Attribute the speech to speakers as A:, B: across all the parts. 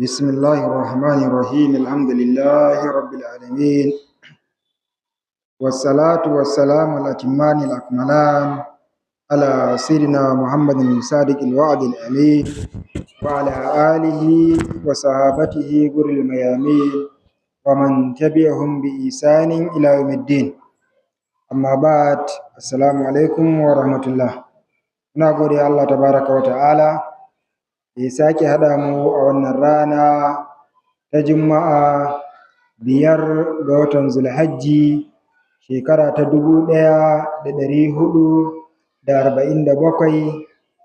A: بسم الله الرحمن الرحيم الحمد لله رب العالمين والصلاة والسلام الأتمان الأكملان على سيدنا محمد الصادق الوعد الأمين وعلى آله وصحابته غر الميامين ومن تبعهم بإحسان إلى يوم الدين أما بعد السلام عليكم ورحمة الله نقول يا الله تبارك وتعالى ya sake haɗa mu a wannan rana ta Juma'a 5 ga watan Zulhajji shekara ta 1447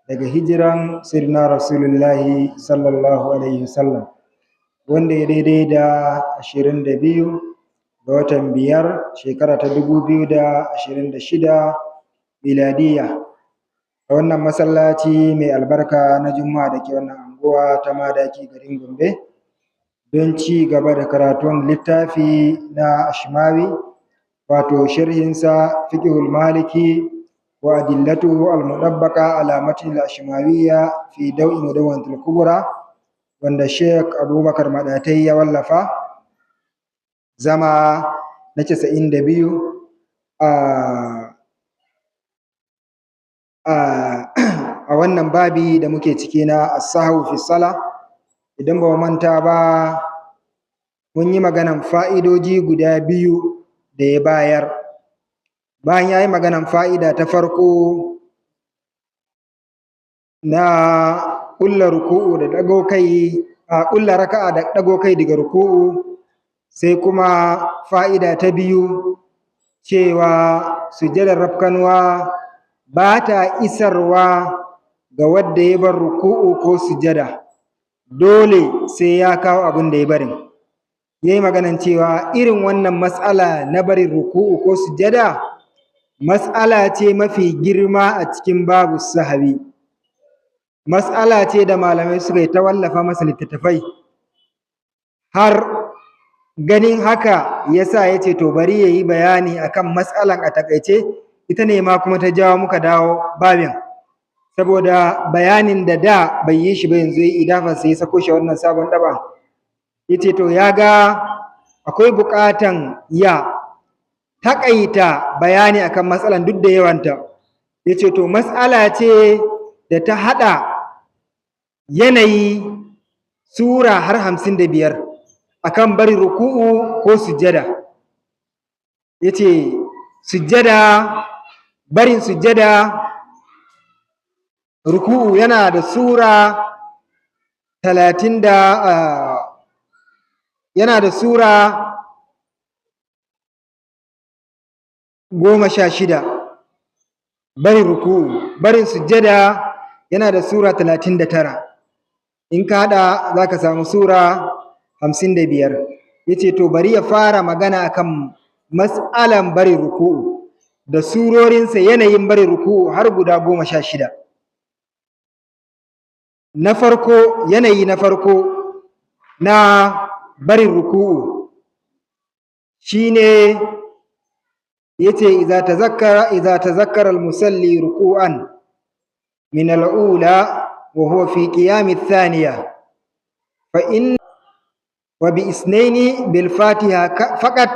A: daga hijiran Sayyidina Rasulullahi sallallahu alaihi wasallam wanda ya daidai da 22 ga watan 5 shekara ta 2026 miladiya a wannan masallaci mai albarka na Juma'a da ke wannan anguwa ta Madaki garin Gombe don ci gaba da karatun littafi na Ashmawi wato sharhinsa Fiqhul Maliki wa adillatuhu al-mudabbaqa ala matn al-Ashmawiyya fi daw'i mudawwanatil kubra wanda Sheikh Abubakar Madatai ya wallafa zama na 92 a wannan babi da muke ciki na as-sahwu fi sala idan ba manta ba mun yi maganan fa'idoji guda biyu da ya bayar bayan yayi maganan fa'ida ta farko na ƙulla ruku'u da dago kai ƙulla raka'a da dago kai daga ruku'u sai kuma fa'ida ta biyu cewa sujjadar rafkanwa ba ta isarwa ga wadda ya bar ruku'u ko sujada dole sai ya kawo abin da ya barin yayi maganan cewa irin wannan mas'ala na barin ruku'u ko sujada mas'ala ce mafi girma a cikin babu sahabi mas'ala ce da malamai suka yi ta wallafa masa littattafai har ganin haka yasa yace to bari yayi bayani akan mas'alan a takaice ita ne ma kuma ta jawo muka dawo babin saboda bayanin da bai yi shi ba yanzu ya idafa sai ya sako shi wannan sabon daba yace to ya ga akwai buƙatan ya takaita bayani akan matsalan duk da yawanta yace to matsala ce da ta hada yanayi sura har 55 akan bari ruku'u ko sujjada yace barin sujjada ruku'u yana da sura 30 yana da sura 16 barin ruku'u barin sujjada yana da sura 39 in ka hada zaka samu sura 55 yace to bari ya fara magana akan mas'alan barin ruku'u da surorinsa yanayin barin ruku'u har guda 16 na farko yanayi na farko na barin ruku'u shine yace idza tazakkara al-musalli ruku'an min al-ula wa huwa fi qiyam ath-thaniya fa in wa bi isnaini bil fatiha faqat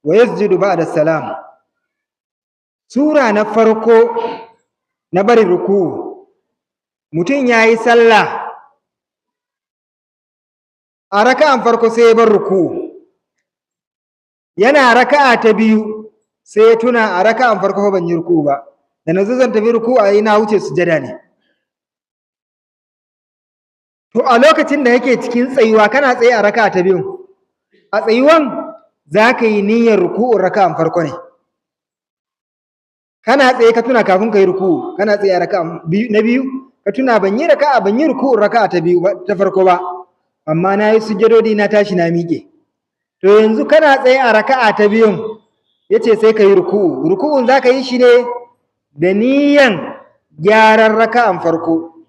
A: wa yasjudu ba'da salam sura na farko na barin ruku'u mutum yayi sallah a raka'an farko sai ya bar ruku'u yana raka'a ta biyu sai ya tuna a raka'an farko ban yi ruku'u ba da nazo zan tafi ruku'u ai na wuce sujada ne to a lokacin da yake cikin tsayuwa kana tsaye a raka'a ta biyu a tsayuwan zaka yi niyyar ruku'un raka'an farko ne kana tsaye ka tuna kafin ka yi ruku'u kana tsaye a raka'a na biyu ka tuna ban yi ruku'un raka'a ta biyu ta farko ba amma na yi sujjadodi na tashi na miƙe to yanzu kana tsaye a raka'a ta biyun yace sai ka yi ruku'un zaka yi shi ne da niyyan gyaran raka'an farko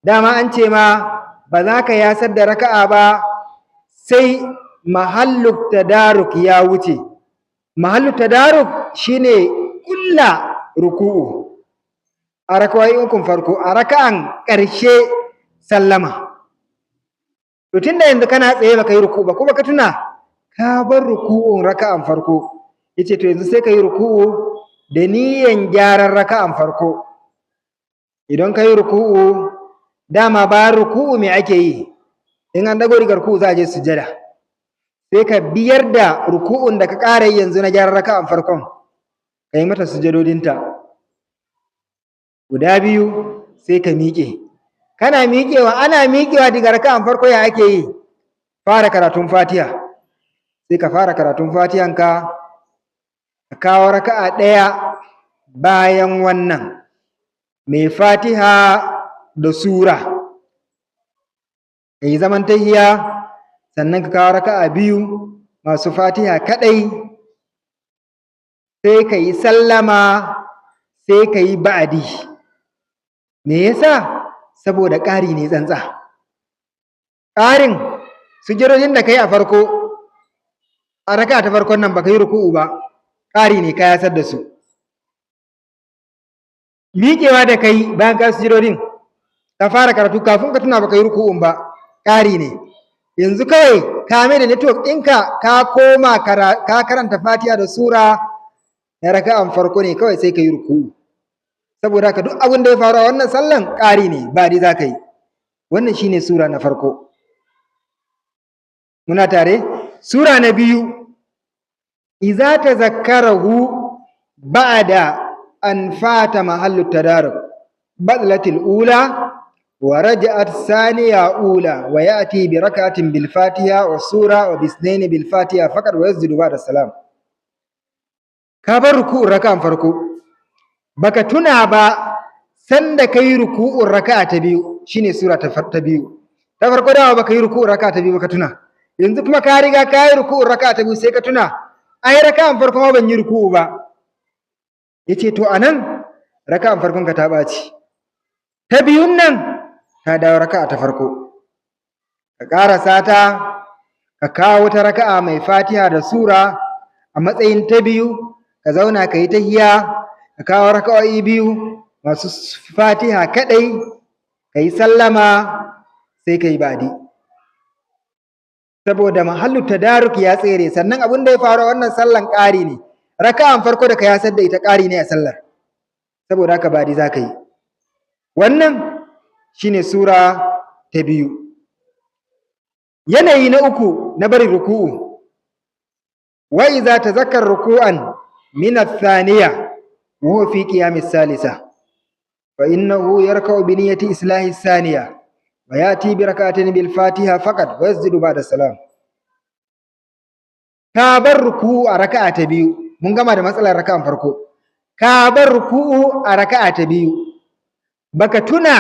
A: dama an ce ma ba za ka yasar da raka'a ba sai mahallu tadaruk ya wuce mahallu tadaruk shine kulla ruku'u a raka'o'in ukun farko a raka'an ƙarshe sallama to tunda yanzu kana tsaye baka yi ruku'u ba kuma ka tuna ka bar ruku'un raka'an farko yace to yanzu sai ka yi ruku'u da niyan gyaran raka'an farko idan ka yi ruku'u dama bayan ruku'u me ake yi in an dago daga ruku'u za a je sujjada sai ka biyar da ruku'un da ka ƙara yi yanzu na gyaran raka'an farkon ka yi mata sujjadodinta guda biyu sai ka miƙe kana miƙewa ana miƙewa daga raka'an farko ya ake yi fara karatun fatiha sai ka fara karatun fatihanka ka kawo raka'a ɗaya bayan wannan mai fatiha da sura ka yi zaman tahiya sannan ka kawo raka'a biyu masu fatiha kaɗai sai ka yi sallama sai ka yi ba'adi me yasa saboda ƙari ne tsantsa ƙarin sujjadojin da ka yi a farko a raka'a ta farkon nan baka yi ruku'u ba ƙari ne ka yasar da su miƙewa da kai bayan ka sujjadojin ka fara karatu kafin ka tuna baka yi ruku'un ba ƙari ne yanzu kawai ka mai da network ɗinka ka koma ka karanta fatiha da sura na raka'an farko ne kawai sai ka yi ruku'u saboda haka duk abin da ya faru a wannan sallan ƙari ne ba dai za ka yi wannan shine sura na farko muna tare sura na biyu iza tazakkarahu ba'da an fata mahallu tadaruk badlatil ula wa raja'at saniya ula wa ya'ti bi rak'atin bil fatiha wa sura wa bisnayn bil fatiha faqat wa yasjudu ba'da salam ka bar ruku'un raka'an farko baka tuna ba sanda kai ruku'un raka'a ta biyu shine sura ta biyu ta farko dawa baka yi ruku'un raka'a ta biyu baka tuna yanzu kuma ka riga ka yi ruku'un raka'a ta biyu sai ka tuna ai raka'an farko ma ban yi ruku'u ba yace to anan raka'an farkon ka ta baci ta biyun nan ka dawo raka'a ta farko ka karasa ta ka kawo ta raka'a mai fatiha da sura a matsayin ta biyu ka zauna ka yi tahiyya ka kawo raka'o'i biyu masu fatiha kadai ka yi sallama sai ka yi ba'di saboda mahallu tadaruk ya tsere sannan abin da ya faru wannan sallan ƙari ne raka'an farko da ka yasar da ita ƙari ne a sallar saboda haka ba'di za ka yi wannan shine sura ta biyu yanayi na uku na barin ruku'u wa iza tazakkar ruku'an min ath-thaniya wa huwa fi qiyam ath-thalitha fa innahu yarka'u bi niyyati islahi ath-thaniya wa yati bi rak'atayn bil fatiha faqat wa yasjudu ba'da salam ka bar ruku'u a raka'a ta biyu mun gama da matsalar raka'an farko ka bar ruku'u a raka'a ta biyu baka tuna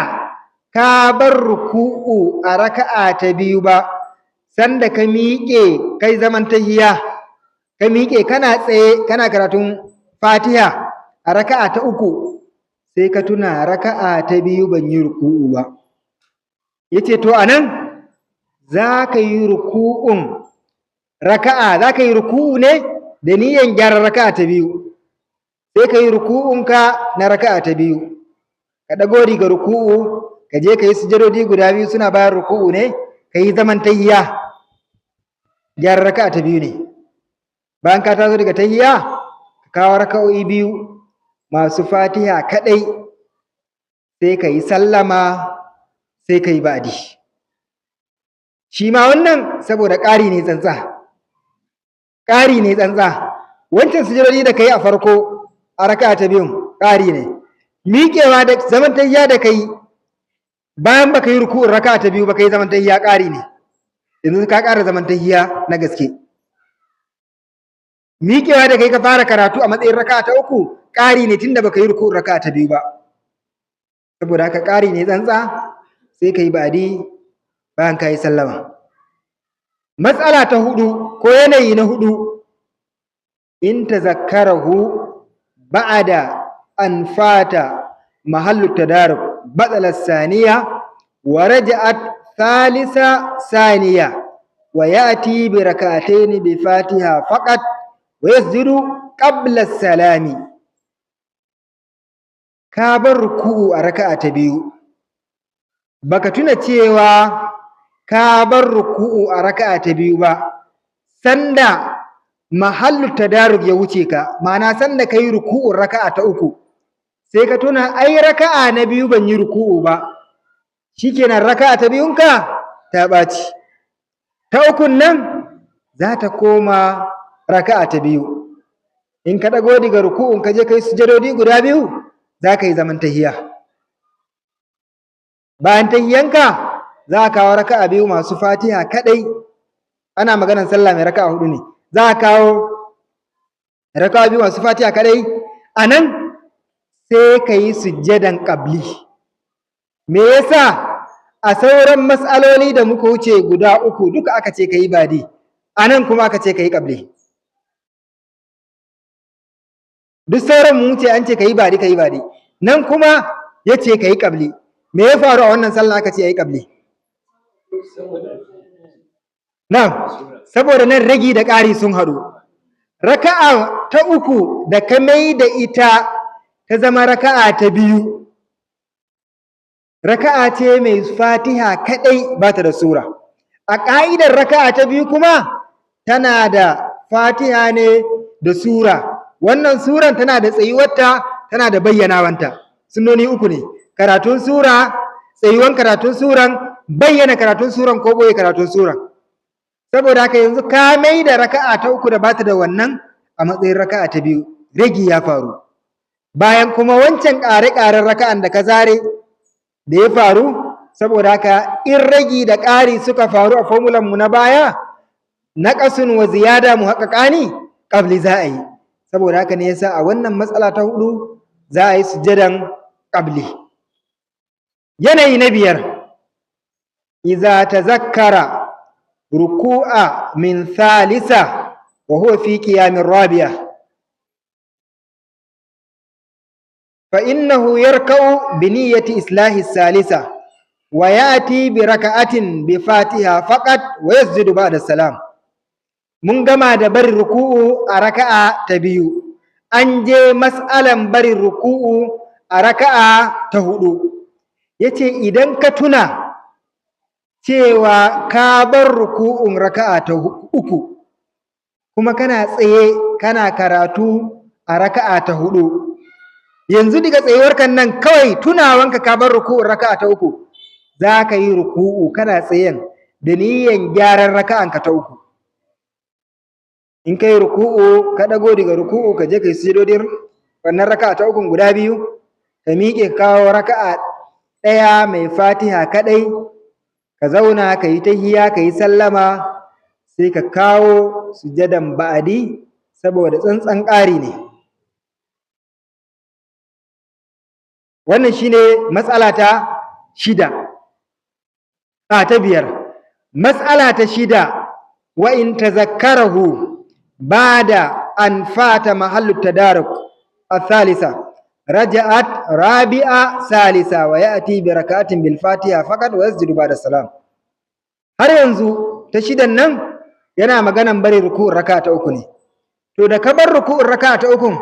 A: ka bar ruku'u a raka'a ta biyu ba sanda ka miƙe kai zaman tahiyya ka miƙe kana tsaye kana karatun fatiha a raka'a ta uku sai ka tuna raka'a ta biyu ban yi ruku'u ba yace to anan za ka yi ruku'un raka'a za ka yi ruku'u ne da niyyar gyara raka'a ta biyu sai ka yi ruku'unka na raka'a ta biyu ka ɗago riga ruku'u ka je ka yi sujadodi guda biyu suna bayan ruku'u ne ka yi zaman tahiyya gyara raka'a ta biyu ne bayan ka taso daga tahiyya ka kawo raka'o'i biyu masu fatiha kadai sai ka yi sallama sai ka yi ba'di shi ma wannan saboda ƙari ne tsantsa ƙari ne tsantsa wancan sujadodi da ka yi a farko a raka'a ta biyun ƙari ne miƙewa da zaman tahiyya da kai bayan baka yi ruku'un raka'a ta biyu baka yi zaman tahiyya ƙari ne yanzu ka ƙara zaman tahiyya na gaske miƙewa da kai ka fara karatu a matsayin raka'a ta uku ƙari ne tunda baka yi ruku'un raka'a ta biyu ba saboda haka ƙari ne tsantsa sai ka yi ba'di bayan ka yi sallama matsala ta hudu ko yanayi na hudu in tazakkarahu ba'da an fata mahallu tadaruk badala saniya wa raja'at thalitha saniya wa yati bi rak'atayn bi fatiha faqat wa yasjudu qabla salami ka bar ruku'u a raka'a ta biyu baka tuna cewa ka bar ruku'u a raka'a ta biyu ba sanda mahallu tadaruk ya wuce ka, ma'ana sanda kai ruku'un raka'a ta uku sai ka tuna ai raka'a na biyu ban yi ruku'u ba, shikenan raka'a ta biyunka ta ɓaci, ta ukun nan za ta koma raka'a ta biyu. In ka ɗago daga ruku'un ka je kai sujadodi guda biyu za ka yi zaman tahiya. Bayan tahiyanka za ka kawo raka'a biyu masu fatiha kaɗai, ana maganar sallah mai raka'a hudu ne, za ka kawo raka'a biyu masu fatiha kaɗai, a nan sai ka yi sujjadan ƙabli. Me yasa a sauran mas'aloli da muka wuce guda uku duka aka ce ka yi badi, a nan kuma aka ce ka yi ƙabli? Duk sauran mu wuce an ce ka yi badi, ka yi badi, nan kuma ya ce ka yi ƙabli. Me ya faru a wannan sallah aka ce ya yi ƙabli? Na'am, saboda nan ragi da ƙari sun haɗu. Raka'a ta uku da ka mai da ita ta zama raka'a ta biyu, raka'a ce mai fatiha kaɗai ba ta da sura. A ƙa'idar raka'a ta biyu kuma tana da fatiha ne da sura. Wannan suran tana da tsayuwarta, tana da bayyanawanta. Sunnoni uku ne, karatun sura, tsayuwan karatun suran, bayyana karatun suran ko ɓoye karatun suran. Saboda haka yanzu ka mai da raka'a ta uku da bata da wannan a matsayin raka'a ta biyu, ragi ya faru. Bayan kuma wancan ƙare-ƙaren raka'an da ka zare da ya faru, saboda haka in ragi da ƙari suka faru a formulan mu na baya, naƙasun wa ziyada muhaqqaqani ƙabli za a yi. Saboda haka ne yasa a wannan matsala ta hudu za a yi sujjadan ƙabli. Yanayi na biyar, iza tazakkara ruku'a min thalitha wa huwa fi qiyamin rabi'a fa innahu yarka'u bi niyyati islahi salisa wa ya'ti bi raka'atin bi fatiha faqat wa yasjudu ba'da salam. Mun gama da barin ruku'u a raka'a ta biyu, an je mas'alan barin ruku'u a raka'a ta hudu. Yace idan ka tuna cewa ka bar ruku'un raka'a ta uku kuma kana tsaye kana karatu a raka'a ta hudu, yanzu daga tsayuwarka nan kawai tunawanka ka bar ruku'un raka'a ta uku, za ka yi ruku'u kana tsayen da niyyan gyaran raka'anka ta uku. In ka yi ruku'u ka ɗago daga ruku'u ka je ka yi sujudodin wannan raka'a ta ukun guda biyu, ka miƙe kawo raka'a ɗaya mai fatiha kaɗai, ka zauna ka yi tahiya ka yi sallama, sai ka kawo sujadan ba'adi saboda tsantsan ƙari ne. Wannan shine matsala ta shida. Ta biyar, matsala ta shida, wa in tazakkarahu bada an fata mahallu tadaruk الثالثة رجعت رابعة ثالثة ويأتي بركعة بالفاتحة فقط ويسجد بعد السلام. har yanzu ta shidan nan yana maganan bari ruku'un raka'a ta uku ne. To da ka bar ruku'un raka'a ta uku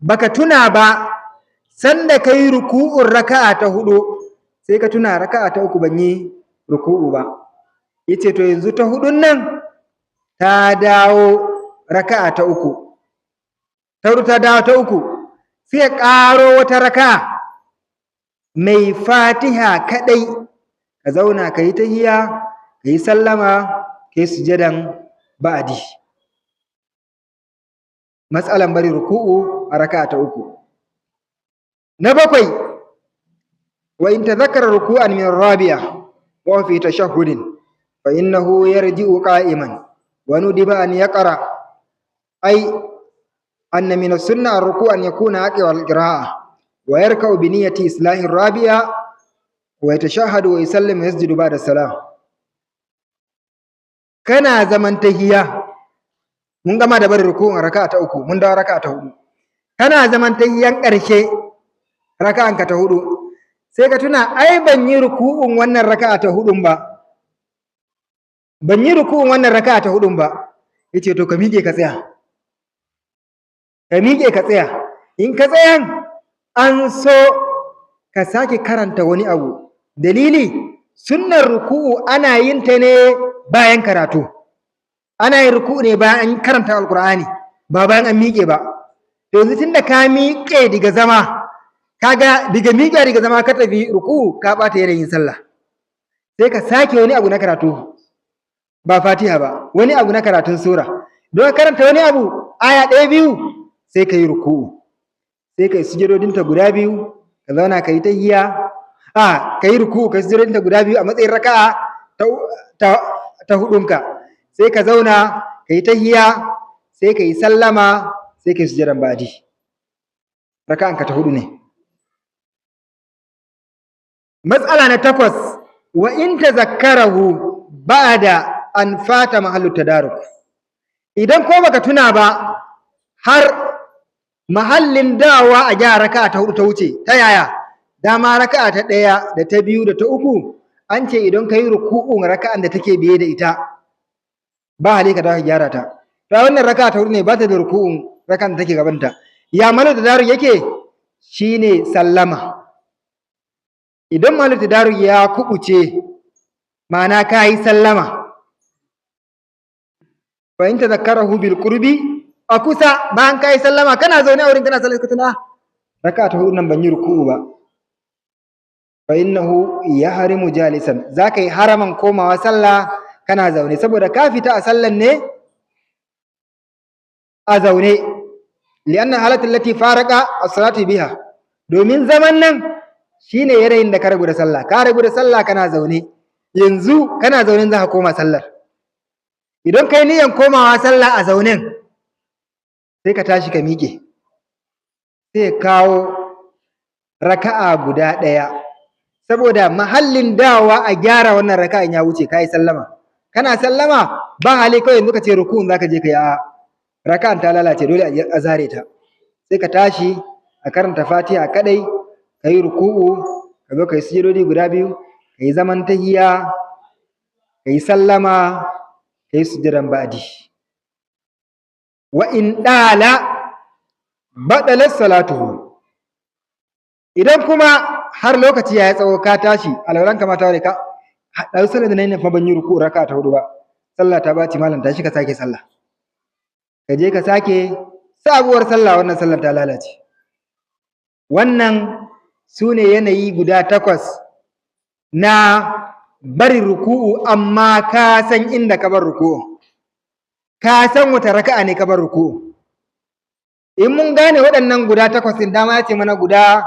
A: baka tuna ba, sanda kai ruku'un raka'a ta hudu sai ka tuna raka'a ta uku ban yi ruku'u ba. Yace to yanzu ta hudun nan ta dawo raka'a ta uku. Ta hudu ta dawo ta uku. Sai ya ƙaro wata raka'a mai fatiha kaɗai, ka zauna ka yi tahiya ka yi sallama ka yi sujadan ba'adi. Matsalan bari ruku'u a raka'a ta uku. Na bakwai, wa in tadhakkara ruku'an min rabi'a wa fi tashahhudin fa innahu yarji'u qa'iman wa nudiba an yaqra ay أن من السنة الركوع أن يكون عقب القراءة ويركع بنية إصلاح الرابعة ويتشهد ويسلم ويسجد بعد السلام. كان زمن تهيا mun gama da barin ruku'un raka'a ta uku, mun dawo raka'a ta hudu. Kana zaman tahiyan ƙarshe raka'anka ta hudu, sai ka tuna ai ban yi ruku'un wannan raka'a ta hudun ba. Ban yi ruku'un wannan raka'a ta hudun ba. Yace to ka miƙe ka tsaya. Ka miƙe ka tsaya. In ka tsayan an so ka sake karanta wani abu. Dalili sunnar ruku'u ana yin ta ne bayan karatu, ana yin ruku'u ne bayan an karanta alkur'ani ba bayan an miƙe ba. To yanzu tunda ka miƙe daga zama, kaga daga miƙe daga zama ka tafi ruku'u, ka ɓata yanayin sallah, sai ka sake wani abu na karatu ba fatiha ba, wani abu na karatun sura, don ka karanta wani abu aya ɗaya biyu sai ka yi ruku'u, sai ka yi sujudodinta guda biyu, ka zauna ka yi tahiyya, ka yi ruku'u ka yi sujudodinta guda biyu a matsayin raka'a ta hudunka, sai ka zauna ka yi tahiyya, sai ka yi sallama, sai ka yi sujudan ba'di. Raka'anka ta hudu ne. Matsala na 8, wa in tazakkarahu ba'da an fata mahallu tadaruk. Idan ko baka tuna ba har mahallin dawa a gyara raka'a ta hudu ta wuce, ta yaya? Dama raka'a ta ɗaya da ta biyu da ta uku an ce idan ka yi ruku'un raka'an da take biye da ita ba hali ka dawo gyara ta. Ta wannan raka'a ta hudu ne ba ta da ruku'un raka'an da take gabanta. Ya mahallu tadaruk yake? Shine sallama. Idan mahallu tadaruk ya kubuce, ma'ana ka yi sallama, fa in tazakkarahu bil qurbi, a kusa bayan ka yi sallama kana zaune a wurin kana sallah ka tuna raka'a ta hudu nan ban yi ruku'u ba, fa innahu yahrimu jalisan, zaka yi haraman komawa sallah kana zaune, saboda ka fita a sallan ne a zaune, li'anna halatu allati faraqa as-salatu biha, domin zaman nan shine yanayin da ka rabu da sallah, ka rabu da sallah kana zaune, yanzu kana zaune za ka koma sallar. Idan kai niyan komawa sallah a zaunen, sai ka tashi ka miƙe, sai kawo raka'a guda ɗaya, saboda mahallin dawa a gyara wannan raka'an ya wuce, ka yi sallama. Kana sallama ba hali kawai yanzu ka ce ruku'un za ka je ka yi, a raka'an ta lalace, dole a zare ta. Sai ka tashi a karanta fatiha kadai, ka yi ruku'u, ka zo ka yi sujudodi guda biyu, ka yi zaman tahiyya, ka yi sallama, ka yi sujudan ba'di. Wa in ɗala baɗalar salatuhu, idan kuma har lokaci ya yi tsawo ka tashi alwalanka ma ta ware, ka ɗau sallar da na yi fa ban yi ruku'u raka ta hudu ba, sallah ta baci malam, tashi ka sake sallah, ka je ka sake sabuwar sallah, wannan sallar ta lalace. Wannan su ne yanayi guda 8 na barin ruku'u, amma ka san inda ka bar ruku'u, ka san wata raka'a ne ka bar ruku'u. In mun gane waɗannan guda 8 ɗin, dama ya ce mana guda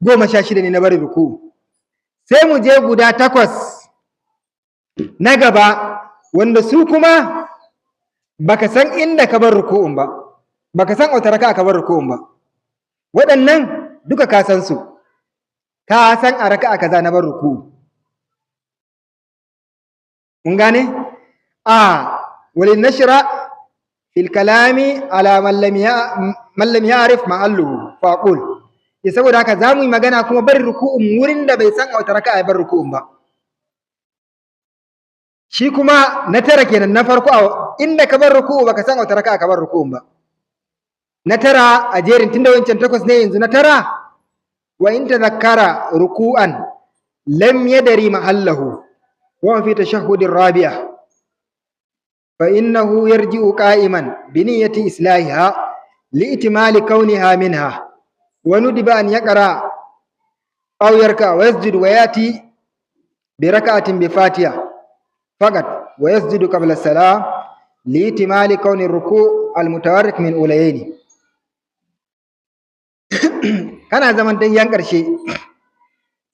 A: 16 ne na barin ruku'u, sai mu je guda 8 na gaba wanda su kuma baka san inda ka bar ruku'un ba, baka san wata raka'a ka bar ruku'un ba. Waɗannan duka ka san su, ka san a raka'a kaza na bar ruku'u. Mun gane? Walin nashra fil kalami ala man lam ya'rif ma'alluhu faqul. Saboda haka za mu yi magana kuma barin ruku'un wurin da bai san a wata raka'a ya bar ruku'un ba. Shi kuma na 9 kenan, na farko inda ka bar ruku'u baka san a wata raka'a ka bar ruku'un ba. Na 9 a jerin, tunda wancan 8 ne, yanzu na 9, wa in tadhakkara ruku'an lam yadri mahallahu wa fi tashahhudir rabi'a fa innahu yarji'u qa'iman bi niyyati islahiha li'timali kauniha minha wa nudiba an yaqra aw yarka wa yasjud wa yati bi rak'atin bi fatiha faqat wa yasjudu qabla as-salam li'timali kauni ar-ruku' al-mutawarrik min ulayni. Kana zaman tahiyan ƙarshe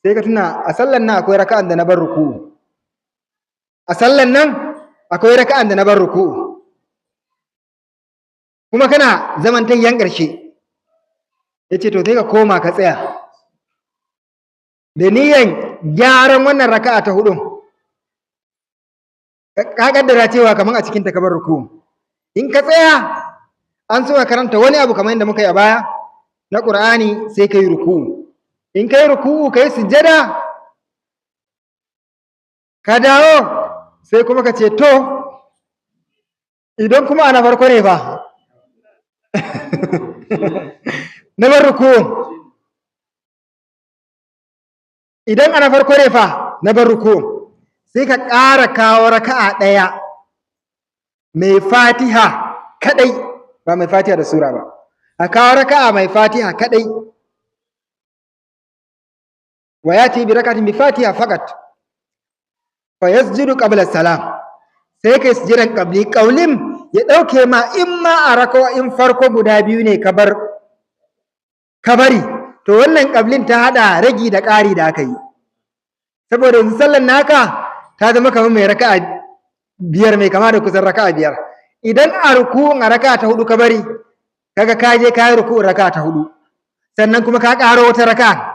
A: sai ka tuna a sallan nan akwai raka'an da na bar ruku'u, a sallan nan akwai raka'an da na bar ruku'u, kuma kana zaman tahiyan ƙarshe, yace to sai ka koma ka tsaya da niyan gyaran wannan raka'a ta hudun, ka kaddara cewa kaman a cikin ta ka bar ruku'u. In ka tsaya an so ka karanta wani abu kamar yadda muka yi a baya na Qur'ani, sai kai ruku'u. In kai ruku'u kai sujjada, ka dawo sai kuma ka ce to idan kuma ana farko ne fa na bar ruku'u, idan ana farko ne fa na bar ruku'u, sai ka ƙara kawo raka'a ɗaya mai fatiha kaɗai, ba mai fatiha da sura ba, a kawo raka'a mai fatiha kaɗai. Wa yati bi rakatin bi fatiha faqat fa yasjudu qabla salam, sai kai sujudan qabli. Qaulin ya ɗauke ma in ma a raka'o'in farko guda biyu ne ka bari, to wannan qablin ta hada ragi da ƙari da aka yi, saboda yanzu sallan naka ta zama kamar mai raka'a biyar, mai kama da kusan raka'a biyar. Idan a ruku'un a raka'a ta hudu ka bari, kaga ka je ka yi ruku'un raka'a ta hudu, sannan kuma ka ƙaro wata raka'a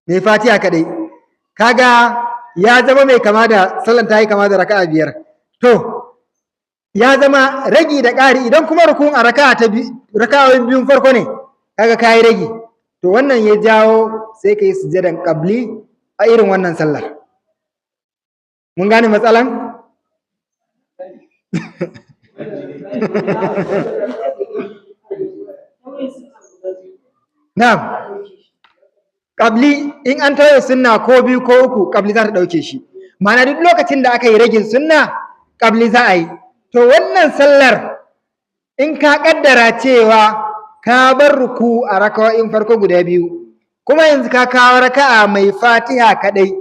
A: mai fatiha kadai, kaga ya zama mai kama da sallan ta yi kama da raka'a biyar. To ya zama ragi da ƙari. Idan kuma ruku'un a raka'o'in biyun farko ne, kaga ka yi ragi, to wannan ya jawo sai ka yi sujadan qabli a irin wannan sallar. Mun gane matsalan? Na'am. Qabli in an tauye sunna ko biyu ko uku, qabli za ta ɗauke shi. Ma'ana duk lokacin da aka yi ragin sunna, qabli za a yi. To wannan sallar in ka ƙaddara cewa ka bar ruku a raka'o'in farko guda biyu, kuma yanzu ka kawo raka'a mai fatiha kaɗai,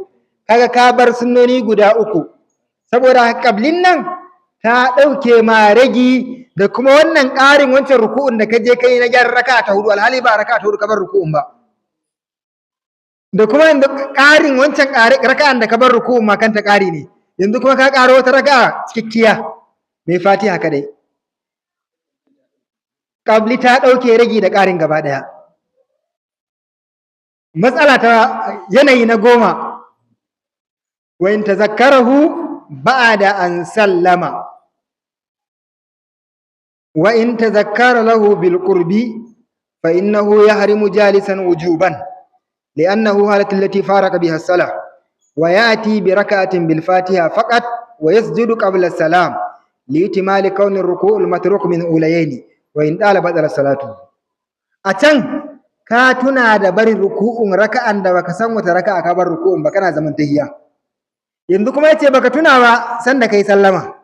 A: kaga ka bar sunnoni guda uku, saboda qablin nan ta ɗauke ma ragi da kuma wannan ƙarin wancan ruku'un da ka je kai na gyara raka'a ta hudu, alhali ba raka'a ta hudu ka bar ruku'un ba, da kuma yanzu ƙarin wancan raka'an da ka bar ruku'un ma kanta ƙari ne, yanzu kuma ka ƙaro wata raka'a cikakkiya mai fatiha kadai. Qabli ta ɗauke ragi da ƙarin gaba ɗaya. Matsala ta yanayi na 10, wa in tazakkarahu ba'da an sallama wa in tazakkara lahu bil qurbi fa innahu yahrimu jalisan wujuban li'annahu halatu allati faraka biha as-salah wa ya'ti bi rak'atin bil fatiha faqat wa yasjudu qabla as-salam li'timali kauni ar-ruku' al-matruk min ulayaini wa in dala badala salatu. A can ka tuna da barin ruku'un raka'an da baka san wata raka'a ka bar ruku'un ba, kana zaman tahiyya. Yanzu kuma yace baka tuna ba san da kai sallama,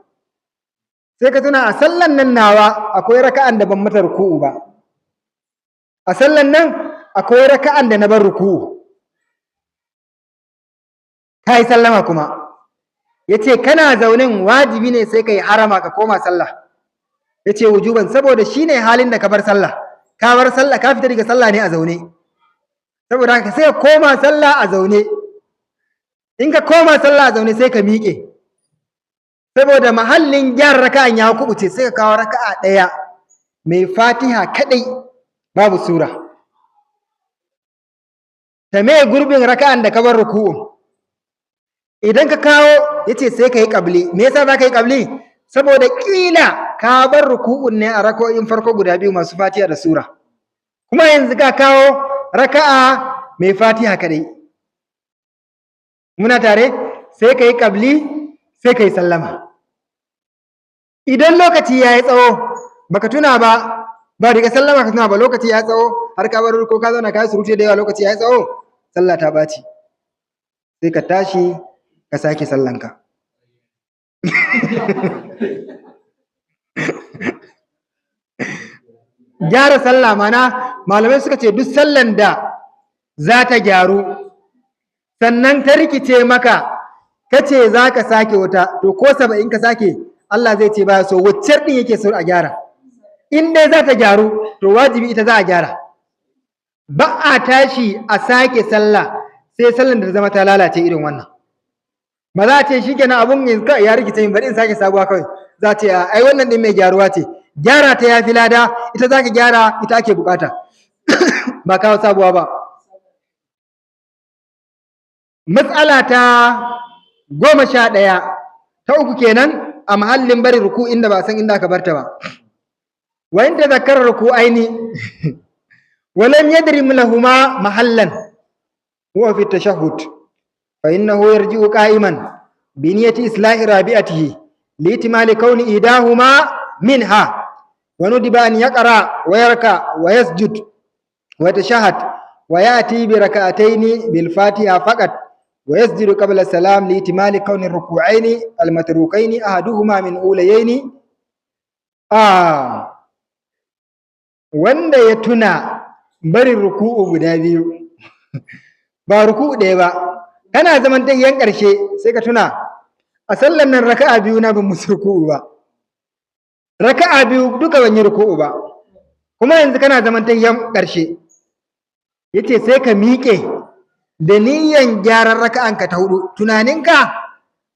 A: sai ka tuna a sallan nan nawa akwai raka'an da ban mata ruku'u ba, a sallan nan akwai raka'an da na bar ruku'u, kai sallama kuma yace kana zaunin wajibi ne sai kai harama ka koma sallah. Yace wujuban, saboda shine halin da ka bar sallah, ka bar sallah, ka fita daga sallah ne a zaune, saboda haka sai ka koma sallah a zaune. In ka koma sallah a zaune sai ka miƙe, saboda mahallin gyara raka'an ya kubuce, sai ka kawo raka'a ɗaya mai fatiha kadai babu sura, ta mai gurbin raka'an da ka bar ruku'u. Idan ka kawo yace sai ka yi qabli. Me yasa za ka yi qabli? Saboda kila ka bar ruku'un ne a raka'o'in farko guda biyu masu fatiha da sura, kuma yanzu ka kawo raka'a mai fatiha kadai. Muna tare? Sai ka yi qabli, sai ka yi sallama. Idan lokaci ya yi tsawo baka tuna ba daga sallama ka tuna ba, lokaci ya yi tsawo har ka bar ko ka zauna ka yi surutu da yawa, lokaci ya yi tsawo, sallah ta ɓaci, sai ka tashi ka sake sallanka. Gyara sallah mana malamai suka ce duk sallan da za ta gyaru sannan ta rikice maka kace za ka sake wata, to ko 70 ka sake Allah zai ce baya so, waccar din yake so a gyara. In dai za ta gyaru to wajibi ita za a gyara. Ba a tashi a sake sallah sai sallan da zama ta lalace irin wannan. Ba za a ce shi kenan abun ya rikice min bari in sake sabuwa kawai, za a ce ai wannan din mai gyaruwa ce, gyara ta yafi lada, ita za ka gyara, ita ake bukata ba kawo sabuwa ba. Matsala ta 11 ta uku kenan a mahallin bari ruku inda ba san inda aka barta ba. Wa in tazakkara ruku'aini wa lam yadrim lahuma mahallan huwa fi tashahhud fa innahu yarji'u qa'iman bi niyyati islahi rabi'atihi li ihtimali kauni idahuma minha wa nudiba an yaqra wa yarka wa yasjud wa yatashahhad wa ya'ti bi rak'ataini bil fatiha faqat wa yasjudu qabla salam li ihtimali kauni ruku'aini al-matrukaini ahaduhuma min ulayaini wanda ya tuna barin ruku'u guda biyu ba ruku'u ɗaya ba kana zaman tahiyan ƙarshe sai ka tuna a sallan nan raka'a biyu na ban musu ruku'u ba raka'a biyu duka ban yi ruku'u ba kuma yanzu kana zaman tahiyan ƙarshe yace sai ka miƙe da niyyan gyaran raka'anka ta hudu tunaninka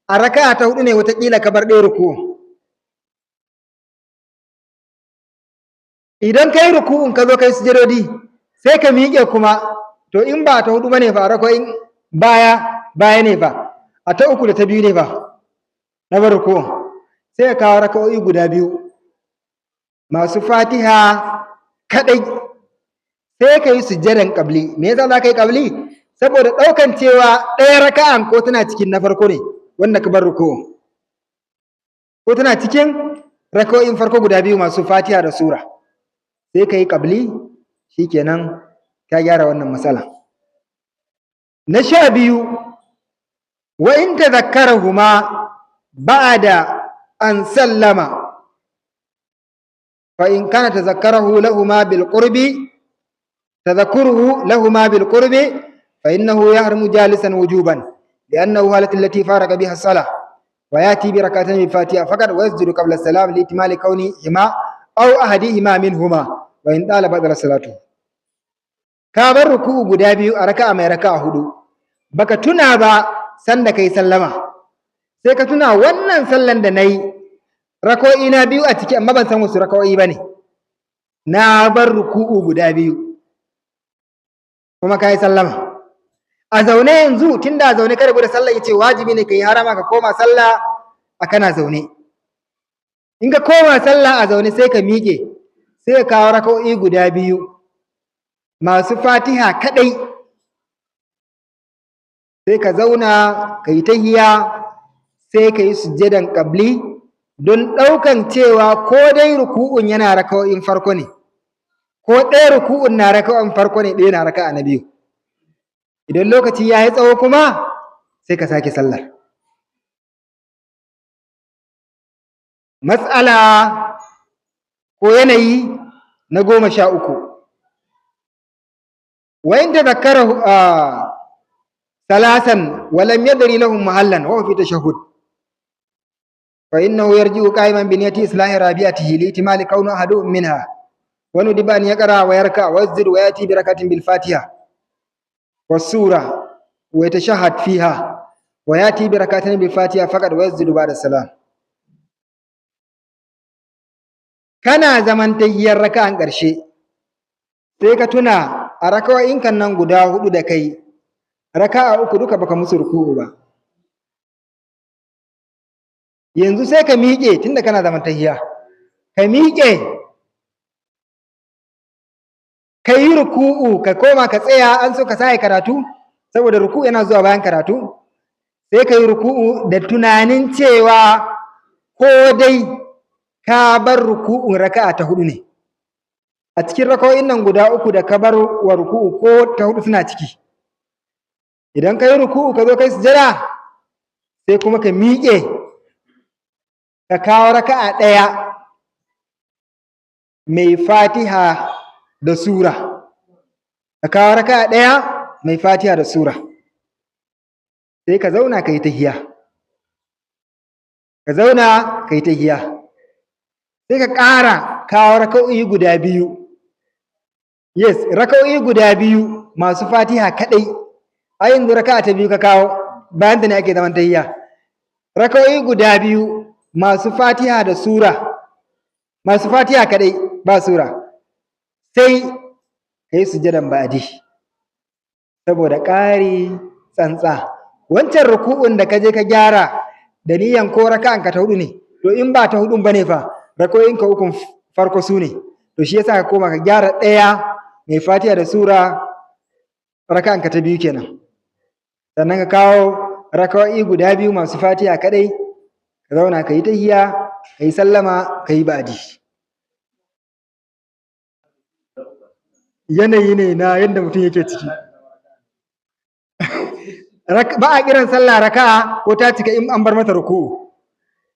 A: a raka'a ta hudu ne wataƙila ka bar ɗaya ruku'u idan kai ruku'un ka zo kai sujadodi sai ka miƙe kuma to in ba ta hudu bane fa rako'in baya ne fa a ta uku da ta biyu ne fa na bar ruku'un sai ka kawo raka'o'i guda biyu masu fatiha kadai sai ka yi sujjadan qabli me yasa za ka yi qabli saboda ɗaukan cewa ɗaya raka'an ko tana cikin na farko ne wanda ka bar ruku'un ko tana cikin raka'o'in farko guda biyu masu fatiha da sura sai ka yi ƙabli shi kenan ka gyara wannan matsala na 12 wa in tadhakkarahuma ba'da an sallama fa in kana tadhakkarahu lahuma bil qurbi tadhakkuruhu lahuma bil qurbi fa innahu yahrumu jalisan wujuban li'annahu halatu allati faraka biha as-salah wa yati bi rak'atayn al-fatiha faqad wa yasjudu qabla as-salam li ihtimali kawnihima aw ahadihima minhuma wa in dala badala salatu ka bar ruku'u guda biyu a raka'a mai raka'a hudu baka tuna ba sanda kai sallama sai ka tuna wannan sallan da nayi rako'i na biyu a ciki amma ban san wasu rako'i bane na bar ruku'u guda biyu kuma kai sallama a zaune yanzu tunda a zaune kada guda sallah yace wajibi ne kai harama ka koma sallah a kana zaune in ka koma sallah a zaune sai ka miƙe sai ka kawo raka'o'i guda biyu masu fatiha kadai sai ka zauna ka yi tahiya sai ka yi sujjadan qabli don ɗaukan cewa ko dai ruku'un yana raka'o'in farko ne ko ɗaya ruku'un na raka'o'in farko ne ɗaya na raka'a na biyu idan lokaci ya yi tsawo kuma sai ka sake sallar matsala ko yanayi na 13 wa in tadhakkarahu salasan wa lam yadri lahum mahallan wa fi tashahhud fa innahu yarji'u qa'iman bi niyyati islahi rabi'atihi li ihtimali kaunu ahadun minha wa nudiba an yaqra wa yarka wa yasjud wa yati bi rakatin bil fatiha was sura wa yatashahhad fiha wa yati bi rakatin bil fatiha faqad wa yasjud ba'da salam kana zaman tahiyyar raka'an ƙarshe sai ka tuna a raka'o'in kan nan guda hudu da kai raka'a uku duka baka musu ruku'u ba yanzu sai ka miƙe tunda kana zaman tahiyya ka miƙe ka yi ruku'u ka koma ka tsaya an so ka sai karatu saboda ruku'u yana zuwa bayan karatu sai ka yi ruku'u da tunanin cewa ko dai ka bar ruku'un raka'a ta hudu ne a cikin raka'o'in nan guda uku da ka bar wa ruku'u ko ta hudu suna ciki idan ka yi ruku'u ka zo kai sujada sai kuma ka miƙe ka kawo raka'a ɗaya mai fatiha da sura ka kawo raka'a ɗaya mai fatiha da sura sai ka zauna ka yi tahiya ka zauna ka yi tahiya sai ka ƙara kawo raka'o'i guda biyu yes raka'o'i guda biyu masu fatiha kaɗai a yanzu raka'a ta biyu ka kawo bayan da ne ake zaman tahiyya raka'o'i guda biyu masu fatiha da sura masu fatiha kaɗai ba sura sai ka yi sujadan ba'adi saboda ƙari tsantsa wancan ruku'un da ka je ka gyara da niyan ko raka'an ka ta hudu ne to in ba ta hudun bane fa rako'in ka ukun farko su ne to shi yasa ka koma ka gyara ɗaya mai fatiha da sura raka'an ka ta biyu kenan sannan ka kawo raka'o'i guda biyu masu fatiha kadai ka zauna ka yi tahiyya ka yi sallama ka yi ba'di yanayi ne na yadda mutum yake ciki ba a kiran sallah raka'a ko ta cika in an bar mata ruku'u.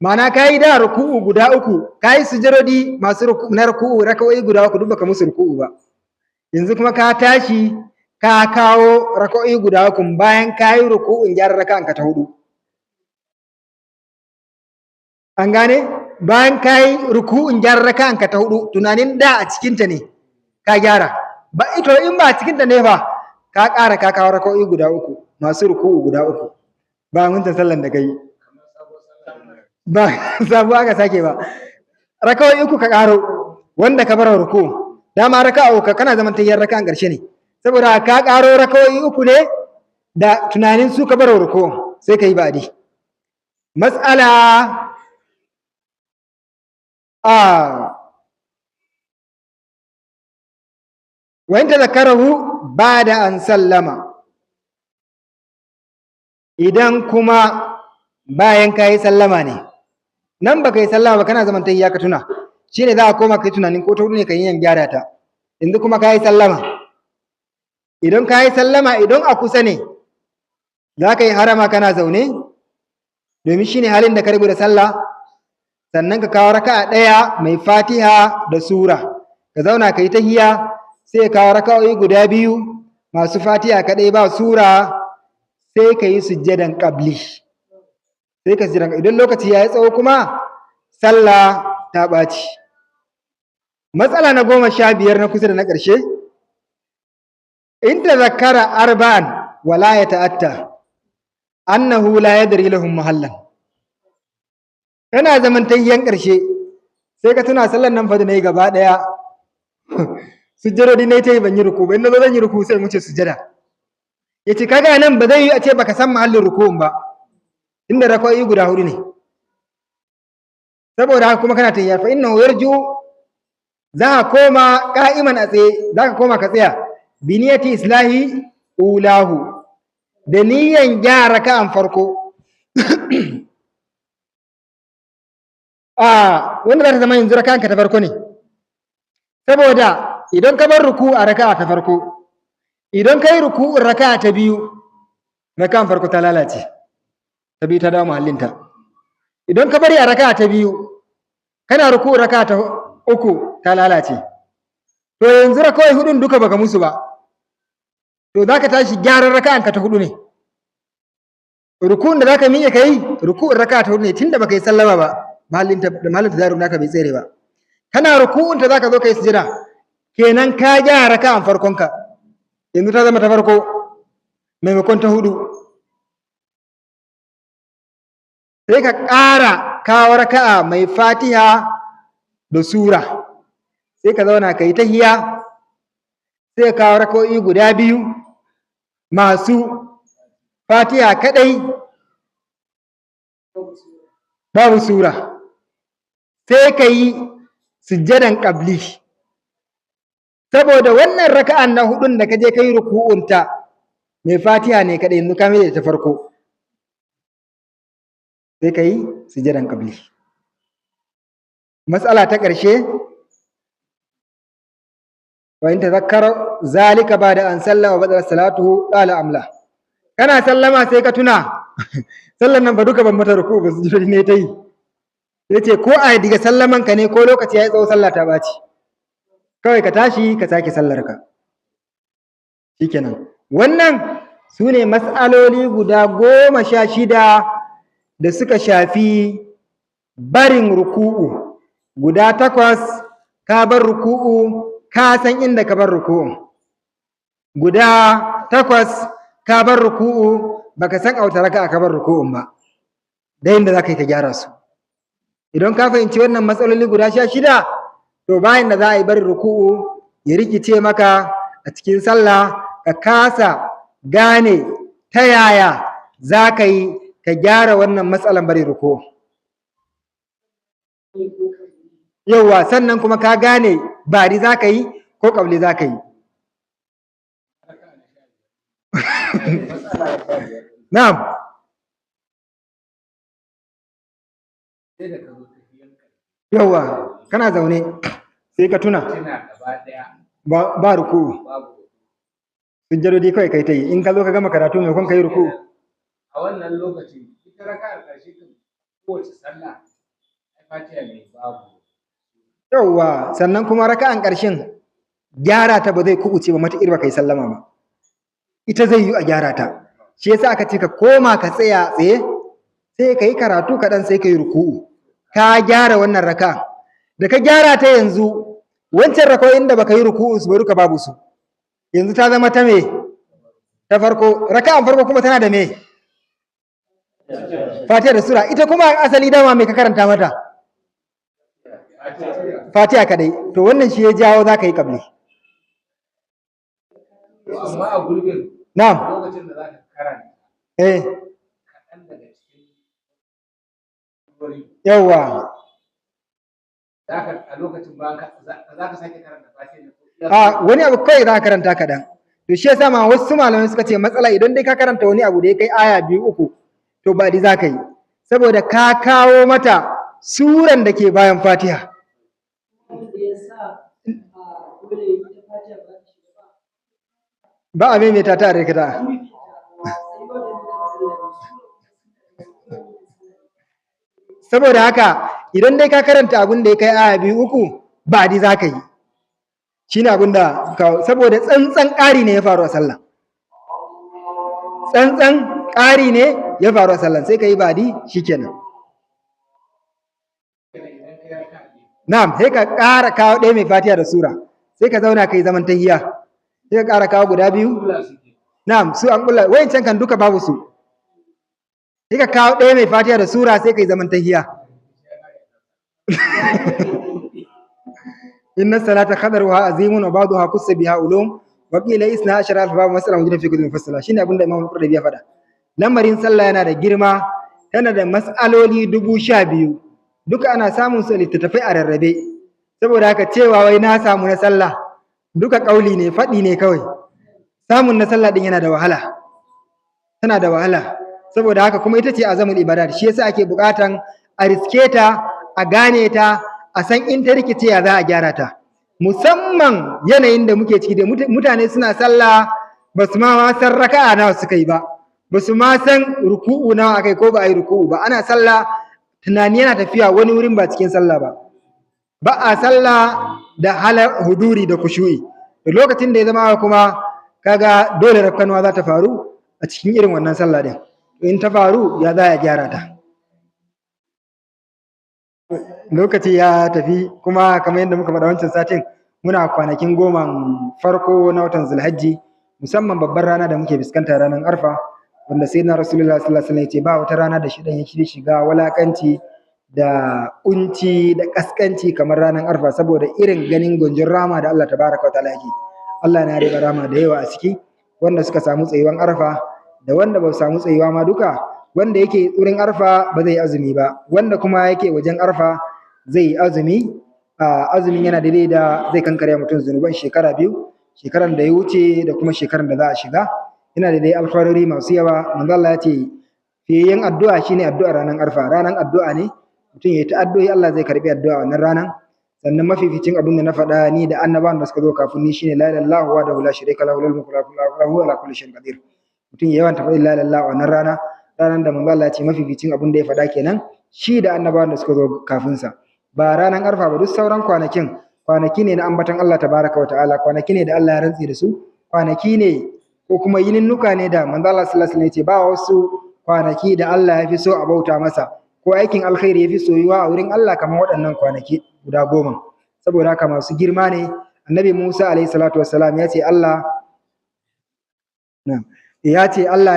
A: Ma'ana ka yi da ruku'u guda uku, ka yi sujjarodi masu na ruku'u raka'o'i guda uku duk baka musu ruku'u ba. Yanzu kuma ka tashi ka kawo raka'o'i guda uku bayan ka yi ruku'un gyara raka'an ka ta hudu. An gane? Bayan ka yi ruku'un gyara raka'an ka ta hudu, tunanin da a cikinta ne ka gyara. Ba ito in ba a cikinta ne ba, ka ƙara ka kawo raka'o'i guda uku masu ruku'u guda uku bayan wancan sallan da ka yi. Ba sabu aka sake ba. Raka'o'i uku ka ƙaro wanda ka bar ruku'u. Dama raka'a uku kana zaman tayyar raka'an ƙarshe ne. Saboda ka ƙaro raka'o'i uku ne da tunanin su ka bar ruku'u sai ka yi ba'di. Mas'ala wa in tadhakkarahu ba'da an sallama, idan kuma bayan ka yi sallama ne, nan ba ka yi sallama ba kana zaman tahiyya ka tuna, shi ne za a koma ka yi tunanin ko ta hudu ne ka yi yan gyara ta. Yanzu kuma ka yi sallama, idan ka yi sallama idan a kusa ne za ka yi harama kana zaune domin shi ne halin da ka rubuta sallah, sannan ka kawo raka'a ɗaya mai fatiha da sura, ka zauna ka yi tahiyya sai ka kawo raka'o'i guda biyu masu fatiha kaɗai ba sura, sai ka yi sujjadan ƙabli. Sai ka sujjadan idan lokaci ya yi tsawo kuma sallah ta ɓaci. Matsala na 15 na kusa da na ƙarshe, in tazakkara arba'an wala ya ta'atta annahu la yadri lahum mahallan. Kana zaman tayyan ƙarshe sai ka tuna sallan nan fa da nayi gaba ɗaya sujjadodi ne ta yi ban yi ruku ba, in na zo zan yi ruku sai mu ce sujjada. Ya ce kaga nan ba zai yi a ce baka san mahallin ruku'un ba, inda raka'o'i guda hudu ne. Saboda haka kuma kana tayya fa innahu yarju, za ka koma ka'iman a tsaye, za ka koma ka tsaya bi niyyati islahi ulahu, da niyyan gyara raka'an farko. Wanda za ta zama yanzu raka'an ka ta farko ne. Saboda idan ka bar ruku a raka'a ta farko, idan ka yi ruku'un raka'a ta biyu, raka'an farko ta lalace, ta biyu ta dawo mahallinta. Idan ka bari a raka'a ta biyu, kana ruku'un raka'a ta uku ta lalace. To yanzu raka'o'i hudun duka baka musu ba, to za ka tashi gyaran raka'an ka ta hudu ne. Ruku'un da za ka miƙe ka yi, ruku'un raka'a ta hudu ne tunda baka yi sallama ba, mahallinta zarun naka bai tsere ba. Kana ruku'un ta za ka zo ka yi sujada, kenan ka gyara raka'an farkonka, yanzu ta zama ta farko maimakon ta hudu. Sai ka ƙara kawo raka'a mai fatiha da sura, sai ka zauna ka yi tahiyya, sai ka kawo raka'o'i guda biyu masu fatiha kaɗai babu sura, sai ka yi sujjadan ƙabli. Saboda wannan raka'an na hudun da ka je ka yi ruku'unta mai fatiha ne kaɗai, yanzu ka mai da ta farko, sai ka yi sujjadan ƙabli. Matsala ta ƙarshe, wa in tazakkara zalika ba'da an sallama wa badala salatuhu qala amla. Kana sallama sai ka tuna sallan nan ba duka ban mata ruku ba, sujjodi ne ta yi. Yace ko a diga sallaman ka ne ko lokaci ya yi tsawo sallah ta ɓaci, kawai ka tashi ka sake sallar ka shikenan. Wannan su ne mas'aloli guda 16 da suka shafi barin ruku'u. Guda 8 ka bar ruku'u, ka san inda ka bar ruku'u. Guda 8 ka bar ruku'u, baka san auta raka'a ka bar ruku'un ba, da yadda za ka yi ka gyara su. Idan ka fahimci wannan matsaloli guda 16, to bayan da za a yi barin ruku'u ya rikice maka a cikin sallah, ka kasa gane ta yaya za ka yi ka gyara wannan matsalan barin ruku'u. Yauwa, sannan kuma ka gane bari za ka yi ko ƙabli za ka yi. Na'am. Yauwa, kana zaune sai ka tuna ba ruku, sujjadodi kawai kai ta yi. In ka zo ka gama karatu maimakon ka yi ruku
B: a wannan lokacin ita raka'ar ƙarshe kan kowace sallah ai fatiha ne babu.
A: Yawwa, sannan kuma raka'an ƙarshen gyara ta ba zai kubuce ba matuƙar ba kai sallama ba. Ita zai yi a gyara ta. Shi yasa aka ce ka koma ka tsaya tsaye sai ka yi karatu kaɗan sai ka yi ruku'u. Ka gyara wannan raka. Da ka gyara ta yanzu wancan rakoyin da baka yi ruku'u su ba duka babu su. Yanzu ta zama ta me? Ta farko. Raka'an farko kuma tana da me? Fatiha da sura. Ita kuma asali dama me ka karanta mata? Fatiha kadai. To wannan shi ya jawo za ka yi kabli.
B: Amma a gurbin
A: Na'am.
B: lokacin da za ka karanta kaɗan daga cikin surori
A: Yawwa.
B: a lokacin ba za ka sake karanta fatiha ne ko
A: A wani abu kawai za ka karanta kaɗan. To shi yasa ma wasu malamai suka ce matsala idan dai ka karanta wani abu da ya kai aya 2-3 to ba di za ka yi. Saboda ka kawo mata suran da ke bayan Fatiha. Ba a maimaita ta a rikita. Saboda haka idan dai ka karanta abin da ya kai aya 2-3 ba di za ka yi. Shi ne abin da saboda tsantsan ƙari ne ya faru a sallah. Tsantsan ƙari ne ya faru a sallah sai ka yi badi shi kenan. Na'am, sai ka ƙara kawo ɗaya mai Fatiha da sura sai ka zauna ka yi zaman tahiyya. Sai ka ƙara kawo guda 2. Na'am, su an kula wayancan kan duka babu su. Sai ka kawo ɗaya mai Fatiha da sura sai ka yi zaman tahiyya. Inna salata qadaruha azimun wa ba'daha kussa biha ulum wa qila 12 bab mas'ala wujida fi kulli mufassala. Shine abinda Imam Qurtubi ya faɗa. Lamarin sallah yana da girma, tana da mas'aloli 12,000. Duka ana samun su littattafai a rarrabe. Saboda haka cewa wai na samu na sallah duka kauli ne, faɗi ne kawai. Samun na sallah din yana da wahala. Tana da wahala. Saboda haka kuma ita ce azamul ibadat. Shi yasa ake buƙatan a riske ta, a gane ta, a san in ta rikice ya za a gyara ta. Musamman yanayin da muke ciki da mutane suna sallah ba su ma san raka'a nawa suka yi ba. Ba su ma san ruku'u nawa akai ko ba a yi ruku'u ba. Ana sallah tunani yana tafiya wani wurin ba cikin sallah ba. Ba a sallah da halar huduri da kushu'i. Da lokacin da ya zama kuma kaga dole rafkanuwa za ta faru a cikin irin wannan sallah din. In ta faru ya za a gyara ta. Lokaci ya tafi kuma kamar yadda muka faɗa wancan satin muna kwanakin 10 farko na watan Zulhajji, musamman babbar rana da muke fuskanta ranar Arfa, wanda sayyidina Rasulullah sallallahu alaihi wasallam ya ce ba wata rana da shidan yake shiga walakanci da kunci da kaskanci kamar ranar Arfa, saboda irin ganin gonjin rama da Allah tabaraka wa ta'ala yake. Allah na riba rama da yawa a ciki, wanda suka samu tsayuwan Arfa da wanda ba su samu tsayuwa ma duka. Wanda yake wurin Arfa ba zai azumi ba, wanda kuma yake wajen Arfa zai azumi. Azumin yana daidai da zai kankare mutum zunuban shekara 2, shekaran da ya wuce da kuma shekaran da za a shiga. Yana da dai alfarori masu yawa. Manzo Allah ya ce fiyayen addu'a shine addu'a ranar Arfa. Ranar addu'a ne, mutum ya yi ta addu'o'i Allah zai karbi addu'a wannan ranar. Sannan mafificin abin da na faɗa ni da annabawan da suka zo kafin ni shine la ilaha illallah wahdahu la sharika lahu lahul mulku wa lahu ala kulli shay'in qadir. Mutum ya yawan tafi la ilaha illallah wannan rana, ranar da manzo Allah ya ce mafificin abin da ya faɗa kenan shi da annabawan da suka zo kafin sa. Ba ranar Arfa ba, duk sauran kwanaki ne na ambatan Allah tabaraka wa ta'ala, kwanaki ne da Allah ya rantsi da su, kwanaki ne ko kuma yininnuka ne da manzo Allah sallallahu alaihi wasallam ya ce ba wasu kwanaki da Allah ya fi so a bauta masa ko aikin alkhairi ya fi soyuwa a wurin Allah kamar waɗannan kwanaki guda 10. Saboda haka masu girma ne. Annabi Musa alaihi salatu wassalam ya ce Allah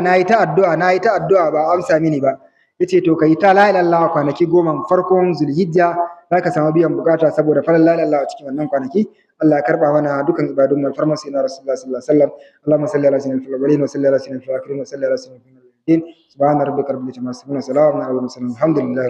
A: na yi ta addu'a ba amsa mini ba. Yace to kai ta la ilaha illallah kwanaki 10 farkon Zulhijja zaka samu biyan bukata saboda falan la ilaha illallah cikin wannan kwanaki. Allah ya karba mana dukan ibadun mu farman sayyidina Rasulullah sallallahu alaihi wasallam. Allahumma salli ala sayyidina al-awwalin wa salli ala sayyidina al-akhirin wa salli ala sayyidina al-muhammadin. Subhana rabbika rabbil izzati amma yasifun wa salamun ala al-mursalin. Alhamdulillah.